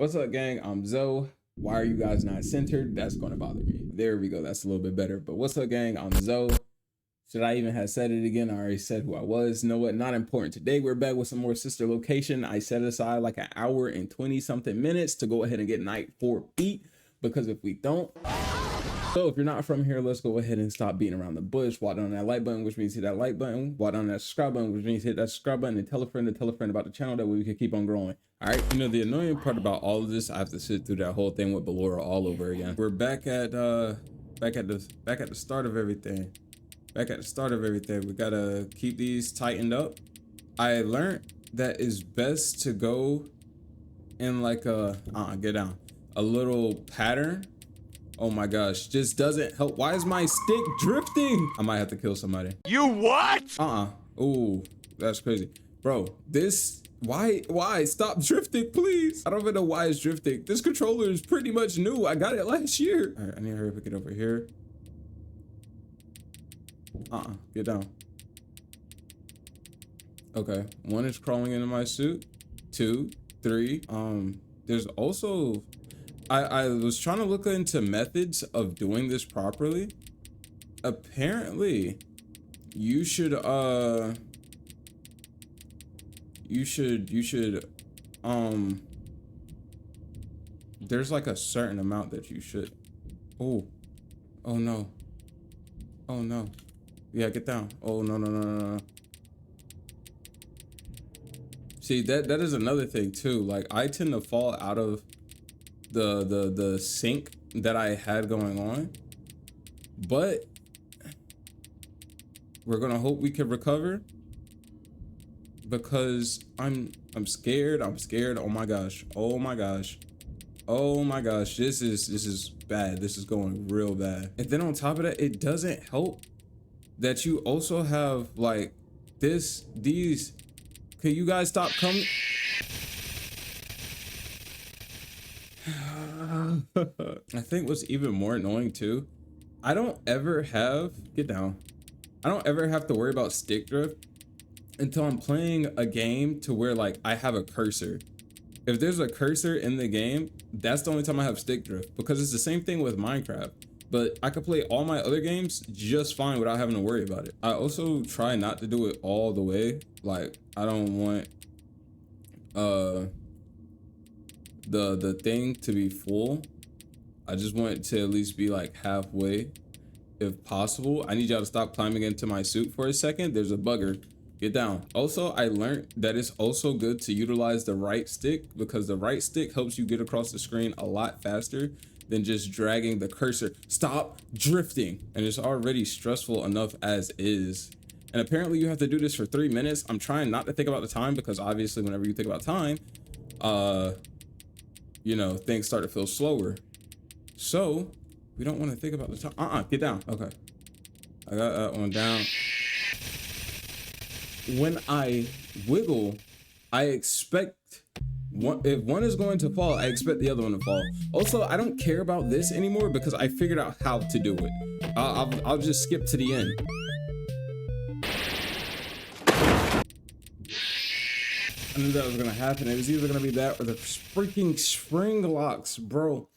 What's up, gang? I'm Zoe. Why are you guys not centered? That's going to bother me. There we go. That's a little bit better. But what's up, gang? I'm Zoe. Should I even have said it again? I already said who I was. You know what? Not important. Today, we're back with some more Sister Location. I set aside like an hour and 20 something minutes to go ahead and get night 4 beat. Because if we don't... So if you're not from here, let's go ahead and stop beating around the bush. Walk down that like button, which means hit that like button. Walk down that subscribe button, which means hit that subscribe button, and tell a friend about the channel. That way we can keep on growing. All right. You know, the annoying part about all of this, I have to sit through that whole thing with Ballora all over again. We're back at the start of everything. Back at the start of everything. We gotta keep these tightened up. I learned that it's best to go in like a a little pattern. Oh my gosh, just doesn't help. Why is my stick drifting? I might have to kill somebody. You what? Ooh, that's crazy. Bro, this, why? Stop drifting, please. I don't even know why it's drifting. This controller is pretty much new. I got it last year. All right, I need to hurry up and get over here. Get down. Okay, 1 is crawling into my suit. 2, 3. There's also, I was trying to look into methods of doing this properly. Apparently, you should there's like a certain amount that you should. Oh no. Oh no. Yeah, get down. Oh no. See, that is another thing too. Like, I tend to fall out of the sync that I had going on, but we're gonna hope we can recover, because I'm scared. Oh my gosh. This is bad. This is going real bad. And then on top of that, it doesn't help that you also have like these. Can you guys stop coming? I think what's even more annoying too, I don't ever have to worry about stick drift until I'm playing a game to where like I have a cursor. If there's a cursor in the game, that's the only time I have stick drift, because it's the same thing with Minecraft. But I could play all my other games just fine without having to worry about it. I also try not to do it all the way. Like, I don't want the thing to be full. I just want it to at least be like halfway if possible. I need y'all to stop climbing into my suit for a second. There's a bugger. Get down. Also, I learned that it's also good to utilize the right stick, because the right stick helps you get across the screen a lot faster than just dragging the cursor. Stop drifting. And it's already stressful enough as is. And apparently you have to do this for 3 minutes. I'm trying not to think about the time, because obviously whenever you think about time, you know, things start to feel slower. So we don't want to think about the time. Get down. Okay. I got that one down. When I wiggle, I expect if one is going to fall, I expect the other one to fall. Also, I don't care about this anymore because I figured out how to do it. I'll just skip to the end. I knew that was gonna happen. It was either gonna be that or the freaking spring locks, bro.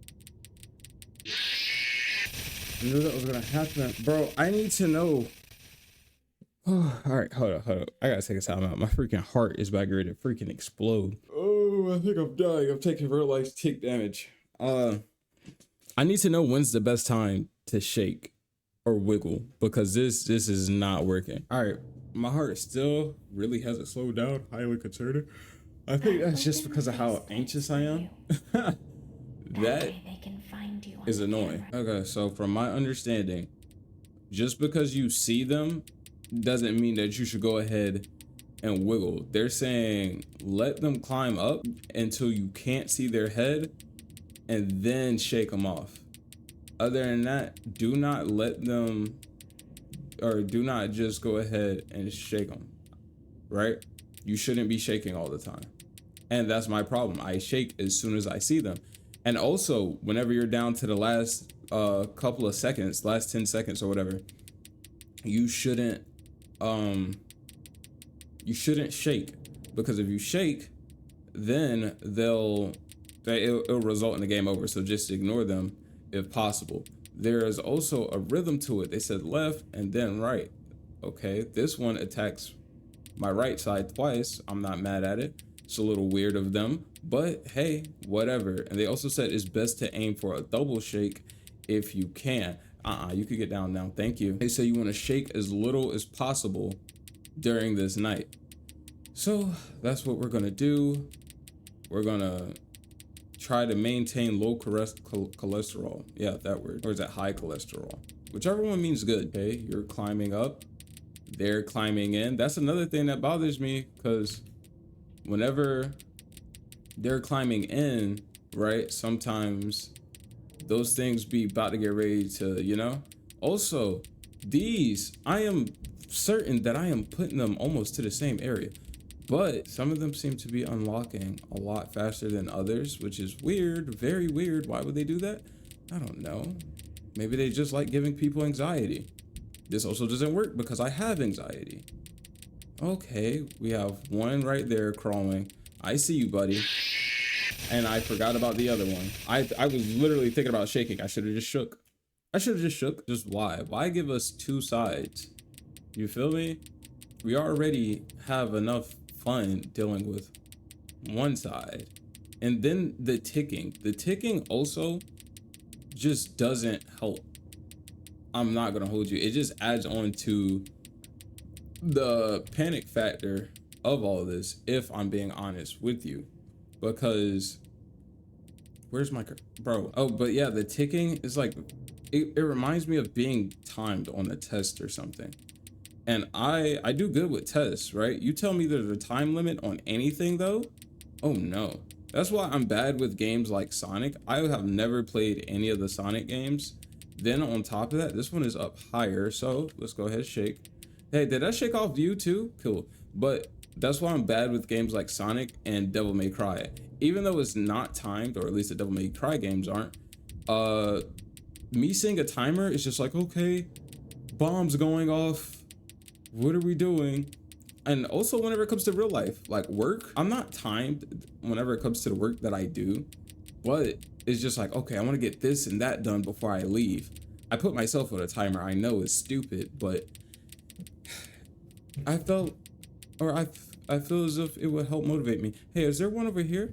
I knew that was gonna happen, bro. I need to know. All right, hold up. I gotta take a time out. My freaking heart is about ready to freaking explode. Oh, I think I'm dying. I'm taking real life tick damage. I need to know when's the best time to shake or wiggle, because this is not working. All right, my heart still really hasn't slowed down. Highly concerning. I think that's just because of how anxious I am. That is annoying. Okay, so from my understanding, just because you see them doesn't mean that you should go ahead and wiggle. They're saying let them climb up until you can't see their head and then shake them off. Other than that, do not let them, or do not just go ahead and shake them, right? You shouldn't be shaking all the time. And that's my problem. I shake as soon as I see them. And also, whenever you're down to the last couple of seconds, last 10 seconds or whatever, you shouldn't shake, because if you shake, then they'll It'll result in the game over. So just ignore them if possible. There is also a rhythm to it. They said left and then right. Okay, this one attacks my right side twice. I'm not mad at it. It's a little weird of them, but hey, whatever. And they also said it's best to aim for a double shake if you can. You could get down now. Thank you. They say you want to shake as little as possible during this night. So that's what we're gonna do. We're gonna try to maintain low cholesterol. Yeah, that word. Or is that high cholesterol? Whichever one means good. Okay, you're climbing up. They're climbing in. That's another thing that bothers me, because whenever they're climbing in, right, sometimes those things be about to get ready to, you know. Also, these, I am certain that I am putting them almost to the same area, but some of them seem to be unlocking a lot faster than others, which is weird, very weird. Why would they do that? I don't know. Maybe they just like giving people anxiety. This also doesn't work because I have anxiety. Okay, we have one right there crawling. I see you, buddy. And I forgot about the other one. I was literally thinking about shaking. I should have just shook. Just why? Why give us two sides? You feel me? We already have enough fun dealing with one side. And then the ticking. The ticking also just doesn't help. I'm not gonna hold you. It just adds on to the panic factor of all this, if I'm being honest with you. Because where's my bro? Oh, but yeah, the ticking is like, it reminds me of being timed on a test or something. And I do good with tests, right? You tell me there's a time limit on anything though? Oh no. That's why I'm bad with games like Sonic. I have never played any of the Sonic games. Then on top of that, this one is up higher. So let's go ahead and shake. Hey, did that shake off you too? Cool. But that's why I'm bad with games like Sonic and Devil May Cry. Even though it's not timed, or at least the Devil May Cry games aren't, me seeing a timer is just like, okay, bombs going off. What are we doing? And also whenever it comes to real life, like work, I'm not timed whenever it comes to the work that I do, but it's just like, okay, I want to get this and that done before I leave. I put myself on a timer. I know it's stupid, but I felt, or I feel as if it would help motivate me. Hey, is there one over here?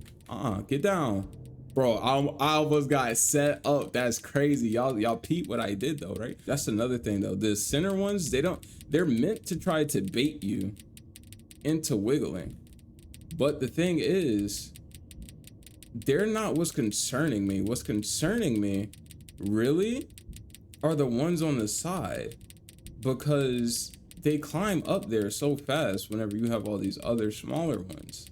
Get down. Bro, I almost got set up. That's crazy. Y'all peep what I did though, right? That's another thing though. The center ones, they're meant to try to bait you into wiggling. But the thing is, they're not what's concerning me. What's concerning me really are the ones on the side, because they climb up there so fast whenever you have all these other smaller ones.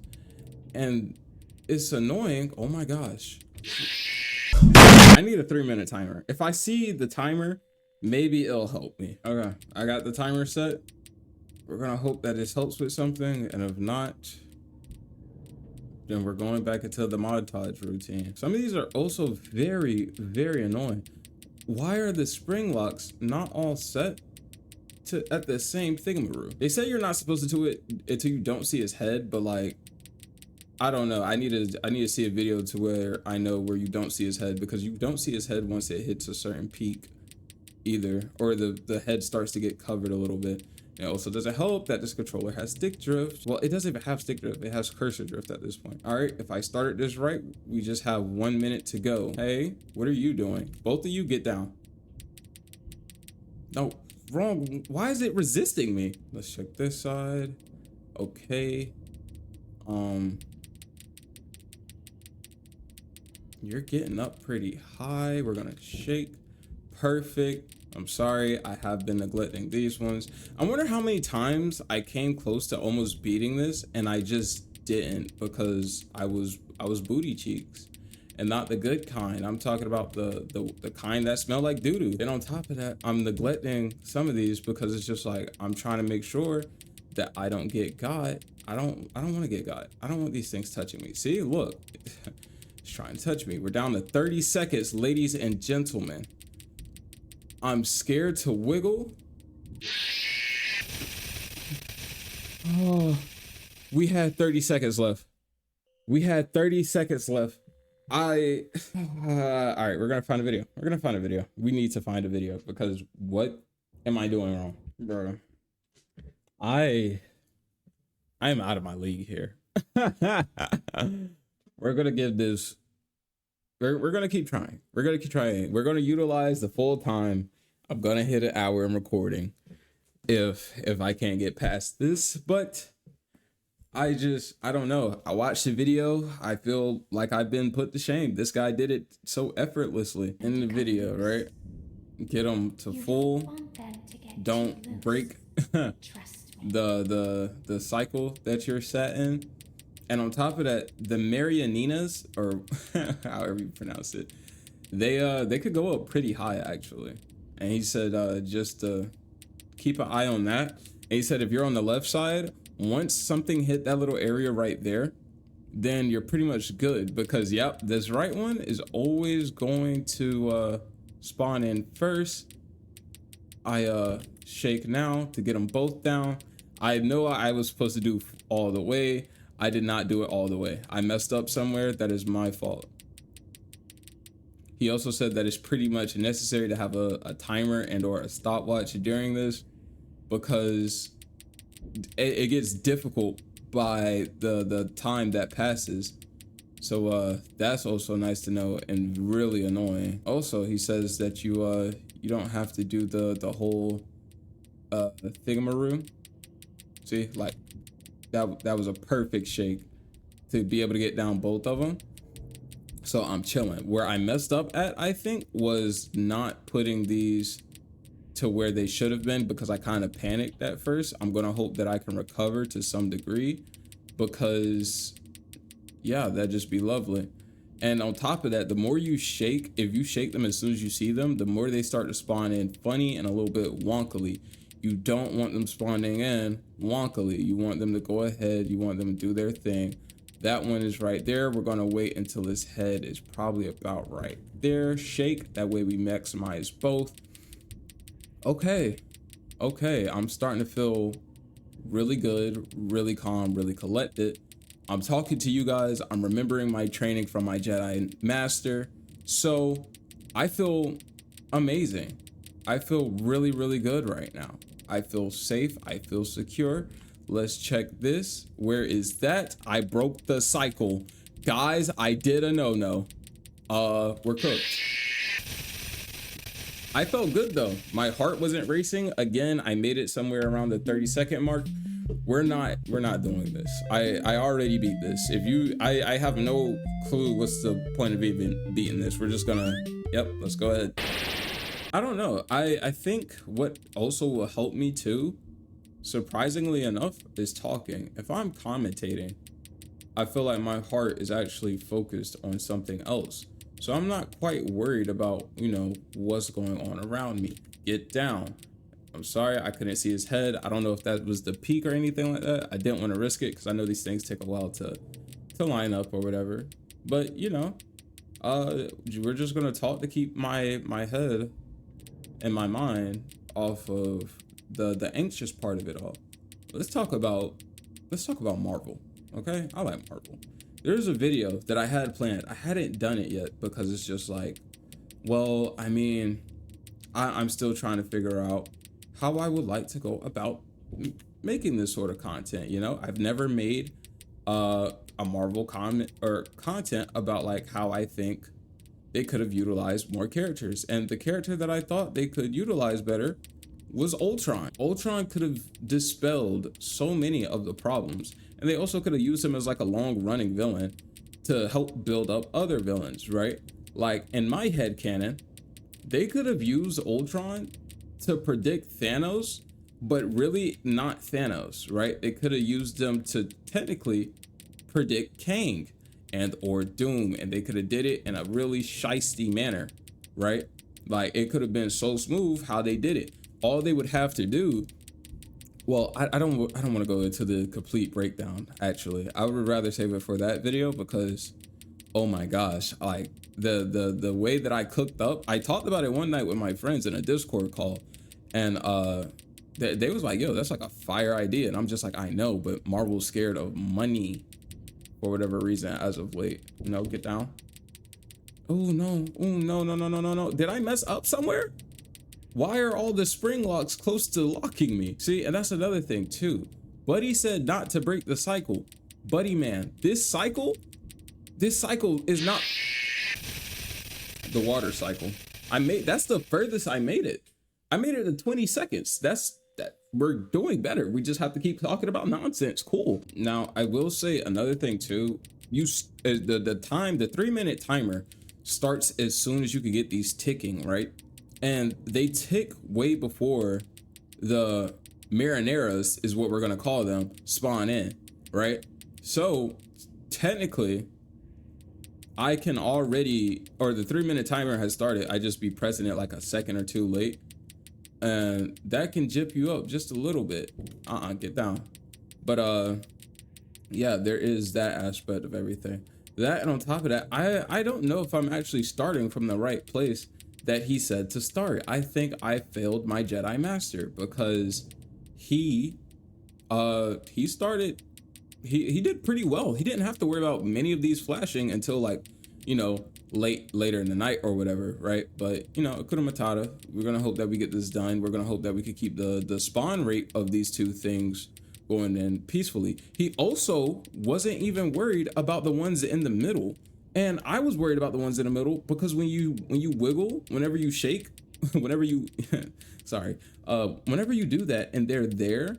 And it's annoying. Oh my gosh. I need a 3-minute timer. If I see the timer, maybe it'll help me. Okay, I got the timer set. We're gonna hope that this helps with something, and if not, then we're going back into the montage routine. Some of these are also very, very annoying. Why are the spring locks not all set at the same thingamaroo? They say you're not supposed to do it until you don't see his head, but like, I don't know. I need to see a video to where I know where you don't see his head, because you don't see his head once it hits a certain peak either, or the head starts to get covered a little bit. It also doesn't help that this controller has stick drift. Well, it doesn't even have stick drift. It has cursor drift at this point. All right, if I started this right, we just have 1 minute to go. Hey, what are you doing? Both of you get down. No, wrong. Why is it resisting me? Let's check this side. Okay. You're getting up pretty high. We're gonna shake. Perfect. I'm sorry, I have been neglecting these ones. I wonder how many times I came close to almost beating this and I just didn't, because I was booty cheeks, and not the good kind. I'm talking about the kind that smell like doo-doo. And on top of that, I'm neglecting some of these because it's just like, I'm trying to make sure that I don't get got. I don't want to get got. I don't want these things touching me. See, look, it's trying to touch me. We're down to 30 seconds, ladies and gentlemen. I'm scared to wiggle. Oh, we had 30 seconds left. We had 30 seconds left. I all right, we're gonna find a video. We're gonna find a video. We need to find a video because what am I doing wrong, bro? I am out of my league here. We're gonna give this. We're gonna keep trying. We're gonna keep trying. We're gonna utilize the full time. I'm gonna hit an hour in recording if I can't get past this, but I don't know. I watched the video. I feel like I've been put to shame. This guy did it so effortlessly in the video, right? Get them to full. Don't break the cycle that you're set in. And on top of that, the Marianinas, or however you pronounce it, they could go up pretty high actually. And he said just keep an eye on that. And he said if you're on the left side, once something hit that little area right there, then you're pretty much good, because yep, this right one is always going to spawn in first. I shake now to get them both down. I know I was supposed to do all the way. I did not do it all the way. I messed up somewhere. That is my fault. He also said that it's pretty much necessary to have a timer and or a stopwatch during this, because it gets difficult by the time that passes. So that's also nice to know and really annoying. Also, he says that you don't have to do the whole thingamaroo. See, like that was a perfect shake to be able to get down both of them. So I'm chilling. Where I messed up at, I think, was not putting these to where they should have been, because I kind of panicked at first. I'm gonna hope that I can recover to some degree, because yeah, that'd just be lovely. And on top of that, the more you shake, if you shake them as soon as you see them, the more they start to spawn in funny and a little bit wonkily. You don't want them spawning in wonkily. You want them to go ahead. You want them to do their thing. That one is right there. We're gonna wait until his head is probably about right there. Shake, that way we maximize both. Okay, I'm starting to feel really good, really calm, really collected. I'm talking to you guys. I'm remembering my training from my Jedi Master. So I feel amazing. I feel really, really good right now. I feel safe. I feel secure. Let's check this. Where is that? I broke the cycle. Guys, I did a no-no. We're cooked. I felt good though. My heart wasn't racing. Again, I made it somewhere around the 30-second mark. We're not doing this. I already beat this. I have no clue what's the point of even beating this. We're just gonna, yep, let's go ahead. I don't know. I think what also will help me too, surprisingly enough, is talking. If I'm commentating, I feel like my heart is actually focused on something else. So I'm not quite worried about, you know, what's going on around me. Get down. I'm sorry, I couldn't see his head. I don't know if that was the peak or anything like that. I didn't want to risk it because I know these things take a while to line up or whatever. But, you know, we're just going to talk to keep my head and my mind off of the anxious part of it all. Let's talk about Marvel, okay? I like Marvel. There's a video that I had planned. I hadn't done it yet because it's just like, well, I mean, I'm still trying to figure out how I would like to go about making this sort of content. You know, I've never made a Marvel comment or content about like how I think they could have utilized more characters. And the character that I thought they could utilize better was Ultron. Ultron could have dispelled so many of the problems. And they also could have used him as like a long running villain to help build up other villains, right? Like in my headcanon, they could have used Ultron to predict Thanos, but really not Thanos, right? They could have used them to technically predict Kang and or Doom, and they could have did it in a really shisty manner, right? Like it could have been so smooth how they did it. All they would have to do, well, I don't want to go into the complete breakdown. Actually, I would rather save it for that video because, oh my gosh, like the way that I cooked up, I talked about it one night with my friends in a Discord call, and they was like, yo, that's like a fire idea, and I'm just like, I know, but Marvel's scared of money for whatever reason as of late. You know, get down. Oh no, oh no, no, no, no, no, no. Did I mess up somewhere? Why are all the spring locks close to locking me? See, and that's another thing too. Buddy said not to break the cycle. Buddy man, this cycle is not the water cycle. That's the furthest I made it. I made it to 20 seconds. We're doing better. We just have to keep talking about nonsense. Cool. Now, I will say another thing too. The 3-minute timer starts as soon as you can get these ticking, right? And they tick way before the marineras, is what we're gonna call them, spawn in, right? So technically I can already, or the 3-minute timer has started, I just be pressing it like a second or two late, and that can jip you up just a little bit. Get down. But yeah, there is that aspect of everything. That, and on top of that, I don't know if I'm actually starting from the right place that he said to start. I think I failed my Jedi Master, because he started, he did pretty well. He didn't have to worry about many of these flashing until, like, you know, later in the night or whatever, right? But, you know, Hakuna Matata, we're gonna hope that we get this done. We're gonna hope that we could keep the spawn rate of these two things going in peacefully. He also wasn't even worried about the ones in the middle. And I was worried about the ones in the middle, because when you wiggle, whenever you shake, whenever you whenever you do that and they're there,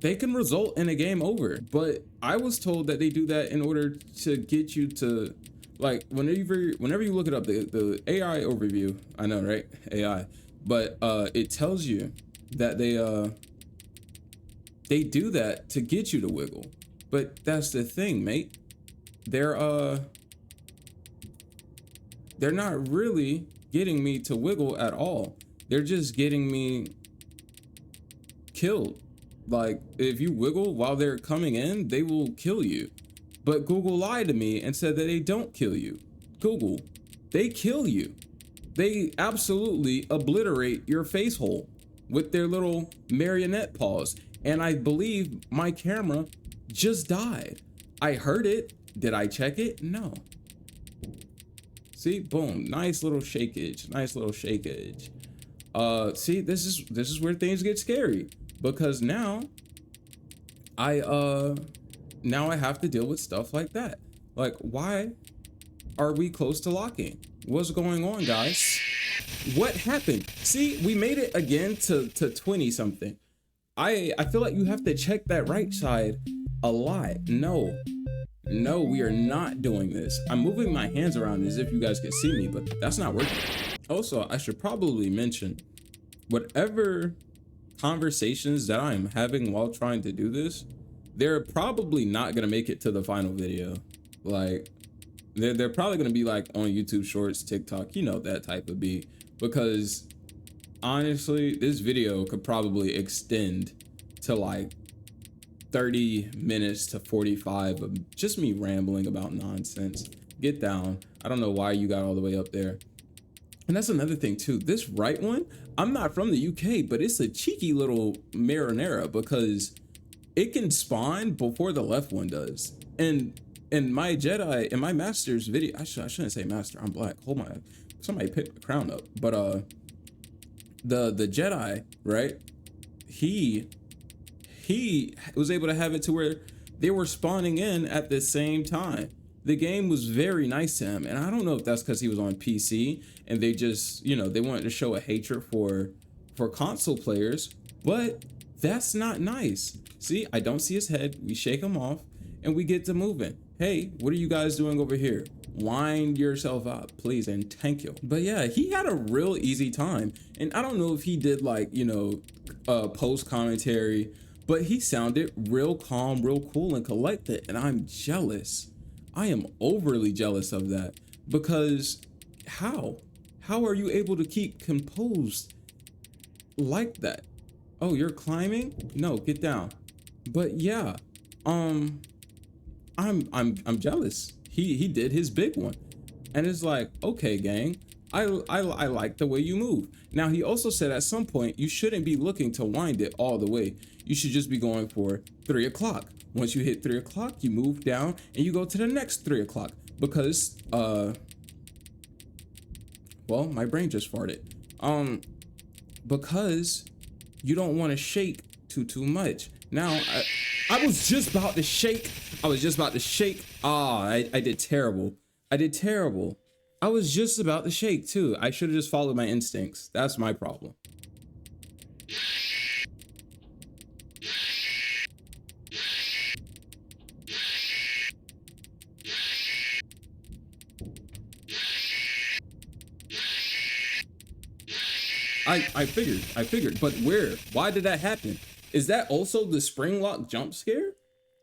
they can result in a game over. But I was told that they do that in order to get you to, like, whenever you look it up, the AI overview, I know, right? AI, but it tells you that they do that to get you to wiggle. But that's the thing, mate. They're not really getting me to wiggle at all. They're just getting me killed. Like, if you wiggle while they're coming in, they will kill you. But Google lied to me and said that they don't kill you. Google, they kill you. They absolutely obliterate your face hole with their little marionette paws. And I believe my camera just died. I heard it. Did I check it? No. See, boom, nice little shakeage, nice little shakeage. See, this is where things get scary, because now I have to deal with stuff like that. Like, why are we close to locking? What's going on, guys? What happened? See, we made it again to 20 something. I feel like you have to check that right side a lot. No, we are not doing this. I'm moving my hands around as if you guys can see me, but that's not working. Also, I should probably mention, whatever conversations that I'm having while trying to do this, they're probably not gonna make it to the final video. Like, they're probably gonna be like on YouTube Shorts, TikTok, you know, that type of beat. Because honestly, this video could probably extend to like 30 minutes to 45 of just me rambling about nonsense. Get down. I don't know why you got all the way up there. And that's another thing too. This right one, I'm not from the UK, but it's a cheeky little marinara, because it can spawn before the left one does. And in my Jedi, in my master's video, I shouldn't say master, I'm black. Hold my, somebody picked the crown up. But the Jedi, right? He was able to have it to where they were spawning in at the same time. The game was very nice to him. And I don't know if that's because he was on PC and they just, you know, they wanted to show a hatred for console players, but that's not nice. See, I don't see his head. We shake him off and we get to moving. Hey, what are you guys doing over here? Wind yourself up, please, and thank you. But yeah, he had a real easy time. And I don't know if he did, like, you know, post commentary, but he sounded real calm, real cool and collected. And I'm jealous. I am overly jealous of that, because how are you able to keep composed like that? Oh, you're climbing? No, get down. But yeah, I'm jealous. He did his big one, and it's like, okay, gang, I like the way you move. Now, he also said at some point you shouldn't be looking to wind it all the way. You should just be going for 3 o'clock. Once you hit 3 o'clock, you move down and you go to the next 3 o'clock. because well, my brain just farted. Because you don't want to shake too much. Now, I was just about to shake. I did terrible. I was just about to shake too. I should have just followed my instincts. That's my problem. I figured, but where? Why did that happen? Is that also the spring lock jump scare?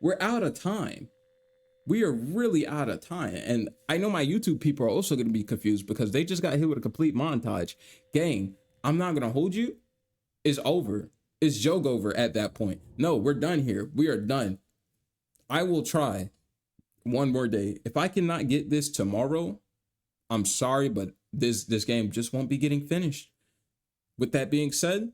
We're out of time. We are really out of time. And I know my YouTube people are also going to be confused because they just got hit with a complete montage. Gang, I'm not going to hold you. It's over. It's joke over at that point. No, we're done here. We are done. I will try one more day. If I cannot get this tomorrow, I'm sorry, but this game just won't be getting finished. With that being said,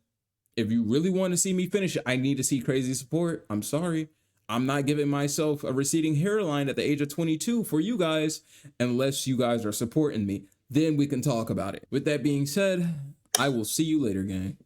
if you really want to see me finish it, I need to see crazy support. I'm sorry. I'm not giving myself a receding hairline at the age of 22 for you guys unless you guys are supporting me. Then we can talk about it. With that being said, I will see you later, gang.